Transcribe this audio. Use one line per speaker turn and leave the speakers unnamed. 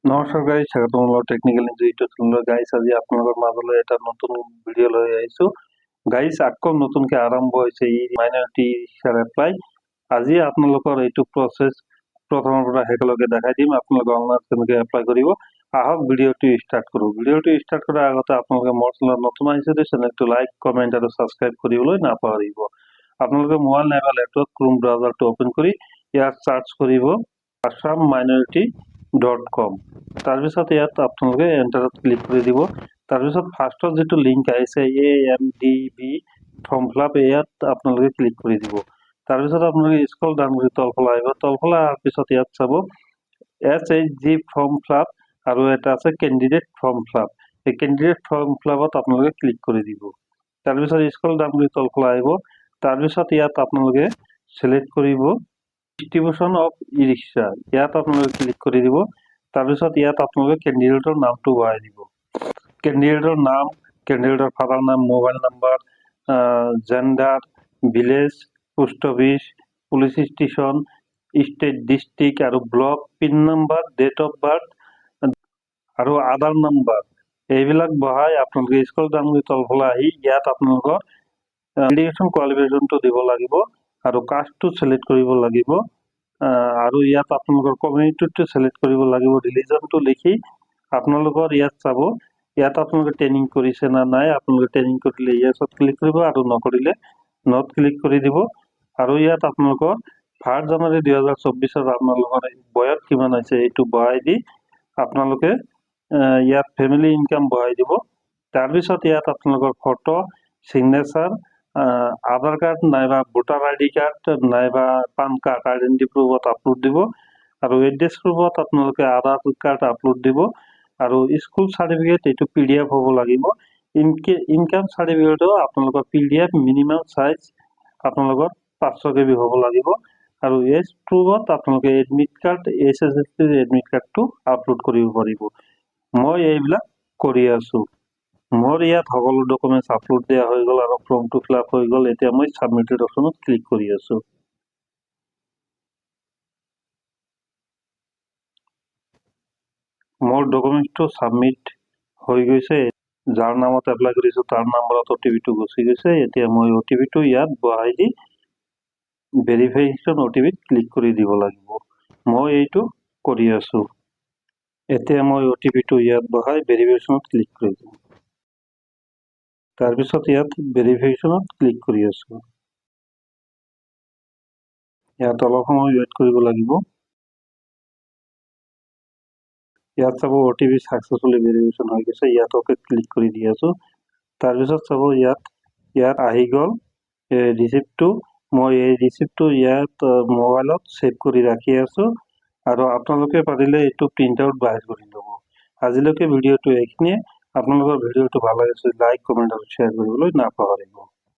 নমস্কাৰ গাইজ, স্বাগতম technical YouTube চেনেলৰ গাইজ। আজি আপোনালোকৰ মাজলৈ এটা নতুন ভিডিঅ' লৈ আহিছোঁ গাইজ। আকৌ নতুনকৈ আৰম্ভ হৈছে ই মাইনৰিটি ৰিক্সাৰ এপ্লাই। আজি আপোনালোকৰ এইটো প্ৰচেছ প্ৰথমৰ পৰা শেষলৈকে দেখাই দিম। আপোনালোকে অনলাইন কেনেকৈ এপ্লাই কৰিব, আহক ভিডিঅ'টো ষ্টাৰ্ট কৰোঁ। ভিডিঅ'টো ষ্টাৰ্ট কৰাৰ আগতে আপোনালোকে মোৰ চেনেলত নতুন আহিছে যদি চেনেলটো লাইক, কমেণ্ট আৰু ছাবস্ক্ৰাইব কৰিবলৈ নাপাহৰিব। আপোনালোকে মোবাইল নাইবা লেপটপ ক্ৰোম ব্ৰাউজাৰটো অ'পেন কৰি ইয়াত চাৰ্চ কৰিব assam-minority.com। তাৰপিছত ইয়াত আপোনালোকে এণ্টাৰত ক্লিক কৰি দিব। তাৰপিছত ফাৰ্ষ্টত যিটো লিংক আহিছে AMDB ফৰ্ম ফিল আপ, ইয়াত আপোনালোকে ক্লিক কৰি দিব। তাৰপিছত আপোনালোকে স্ক্ৰল ডাউন কৰি তলফালে আহিব। তলফালে অহাৰ পিছত ইয়াত চাব SHG ফৰ্ম ফিল আপ আৰু এটা আছে কেণ্ডিডেট ফৰ্ম ফিল আপ। এই কেণ্ডিডেট ফৰ্ম ফিল আপত আপোনালোকে ক্লিক কৰি দিব। তাৰপিছত স্ক্ৰল ডাউন কৰি তলফালে আহিব। তাৰপিছত ইয়াত আপোনালোকে চিলেক্ট কৰিব ডিষ্ট্ৰিবিউশ্যন অফ ই ৰিক্সা, ইয়াত আপোনালোকে ক্লিক কৰি দিব। তাৰপিছত ইয়াত আপোনালোকে কেণ্ডিডেটৰ নামটো ভৰাই দিব। কেণ্ডিডেটৰ নাম, কেণ্ডিডেটৰ ফাদাৰ নাম, mobile number, gender, village, post office, police station, state, district আৰু block, pin number, date of birth আৰু আধাৰ নাম্বাৰ এইবিলাক বহাই আপোনালোকে স্ক্ৰল ডাউন কৰি তলফালে আহি ইয়াত আপোনালোকৰ এডুকেশ্যন কোৱালিফিকেশ্যনটো দিব লাগিব আৰু কাষ্টটো চিলেক্ট কৰিব লাগিব। আৰু ইয়াত আপোনালোকৰ কমিউনিটিটো চিলেক্ট কৰিব লাগিব। ৰিলিজনটো লিখি আপোনালোকৰ ইয়াত চাব, ইয়াত আপোনালোকে ট্ৰেইনিং কৰিছে না নাই। আপোনালোকে ট্ৰেইনিং কৰিলে ইয়েছত ক্লিক কৰিব আৰু নকৰিলে নট ক্লিক কৰি দিব। আৰু ইয়াত আপোনালোকৰ 1 জানুৱাৰী 2024 আপোনালোকৰ বয়স কিমান হৈছে এইটো বহাই দি আপোনালোকে ইয়াত ফেমিলি ইনকাম বহাই দিব। তাৰপিছত ইয়াত আপোনালোকৰ ফটো, চিগনেচাৰ, আধাৰ কাৰ্ড নাইবা ভোটাৰ ID কাৰ্ড নাইবা পান কাৰ্ড আইডেণ্টি প্ৰুফত আপলোড দিব। আৰু এড্ৰেছ প্ৰুফত আপোনালোকে আধাৰ কাৰ্ড আপলোড দিব। আৰু স্কুল চাৰ্টিফিকেট এইটো PDF হ'ব লাগিব। ইনকাম চাৰ্টিফিকেটো আপোনালোকৰ PDF মিনিমাম চাইজ আপোনালোকৰ 500 KB হ'ব লাগিব। আৰু এজ প্ৰুফত আপোনালোকে এডমিট কাৰ্ড, SSLC এডমিট কাৰ্ডটো আপলোড কৰিব পাৰিব। মই এইবিলাক কৰি আছোঁ। মোৰ ইয়াত সকলো ডকুমেণ্টছ আপলোড দিয়া হৈ গ'ল আৰু ফৰ্মটো ফিল আপ হৈ গ'ল। এতিয়া মই ছাবমিটেড অপশ্যনত ক্লিক কৰি আছোঁ। মোৰ ডকুমেণ্টছটো ছাবমিট হৈ গৈছে। যাৰ নামত এপ্লাই কৰিছোঁ তাৰ নাম্বাৰত OTP-টো গুচি গৈছে। এতিয়া মই OTP-টো ইয়াত বহাই দি ভেৰিফিকেশ্যন OTP-ত ক্লিক কৰি দিব লাগিব। মই এইটো কৰি আছোঁ। এতিয়া মই OTP-টো ইয়াত বহাই ভেৰিফিকেশ্যনত ক্লিক কৰি দিম। তাৰপিছত ইয়াত ভেৰিফিকেশ্যনত ক্লিক কৰি আছোঁ। ইয়াত অলপ সময় ৱেইট কৰিব লাগিব। ইয়াত চাব OTP ছাকচেছফুলি ভেৰিফিকেশ্যন হৈ গৈছে। ইয়াত ওকে ক্লিক কৰি দি আছোঁ। তাৰপিছত চাব ইয়াত আহি গ'ল ৰিচিপ্টটো। মই এই ৰিচিপ্টটো ইয়াত মোবাইলত ছেভ কৰি ৰাখি আছোঁ। আৰু আপোনালোকে পাৰিলে এইটো প্ৰিণ্ট আউট বাহিৰ কৰি ল'ব। আজিলৈকে ভিডিঅ'টো এইখিনিয়ে। আপোনালোকৰ ভিডিঅ'টো ভাল লাগিছে লাইক, কমেণ্ট আৰু শ্বেয়াৰ কৰিবলৈ নাপাহৰিব।